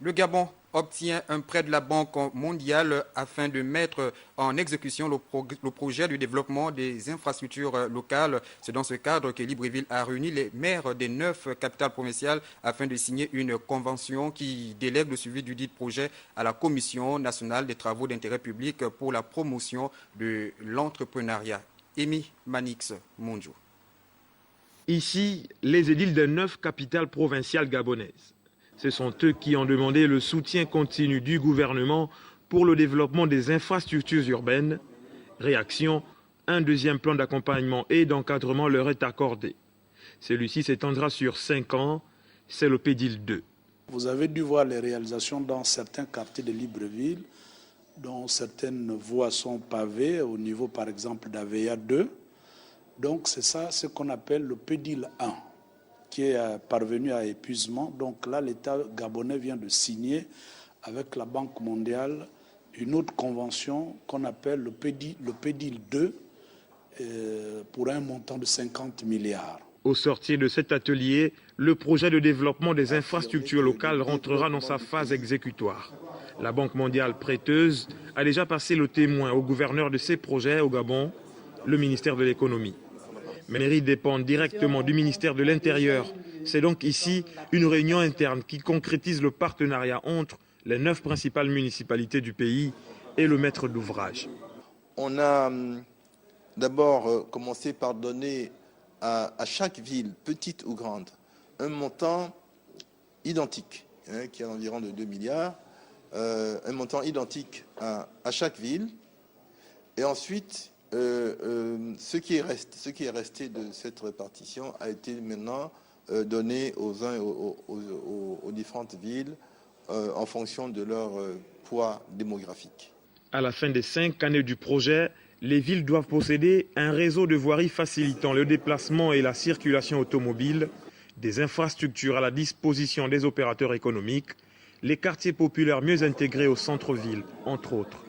Le Gabon obtient un prêt de la Banque mondiale afin de mettre en exécution le projet de développement des infrastructures locales. C'est dans ce cadre que Libreville a réuni les maires des 9 capitales provinciales afin de signer une convention qui délègue le suivi du dit projet à la Commission nationale des travaux d'intérêt public pour la promotion de l'entrepreneuriat. Emi Manix Monjo. Ici, les édiles des 9 capitales provinciales gabonaises. Ce sont eux qui ont demandé le soutien continu du gouvernement pour le développement des infrastructures urbaines. Réaction, un deuxième plan d'accompagnement et d'encadrement leur est accordé. Celui-ci s'étendra sur 5 ans, c'est le PEDIL 2. Vous avez dû voir les réalisations dans certains quartiers de Libreville, dont certaines voies sont pavées au niveau par exemple d'Aveya 2. Donc c'est ça ce qu'on appelle le PEDIL 1. Qui est parvenu à épuisement. Donc là, l'État gabonais vient de signer avec la Banque mondiale une autre convention qu'on appelle le PEDIL 2 pour un montant de 50 milliards. Au sortir de cet atelier, le projet de développement des infrastructures locales rentrera dans sa phase exécutoire. La Banque mondiale prêteuse a déjà passé le témoin au gouverneur de ces projets au Gabon, le ministère de l'économie. Mais les mairies dépendent directement du ministère de l'Intérieur. C'est donc ici une réunion interne qui concrétise le partenariat entre les 9 principales municipalités du pays et le maître d'ouvrage. On a d'abord commencé par donner à chaque ville, petite ou grande, un montant identique, qui est environ de 2 milliards, un montant identique à chaque ville. Et ensuite, ce qui est resté de cette répartition a été maintenant donné aux différentes villes en fonction de leur poids démographique. À la fin des 5 années du projet, les villes doivent posséder un réseau de voiries facilitant le déplacement et la circulation automobile, des infrastructures à la disposition des opérateurs économiques, les quartiers populaires mieux intégrés au centre-ville, entre autres.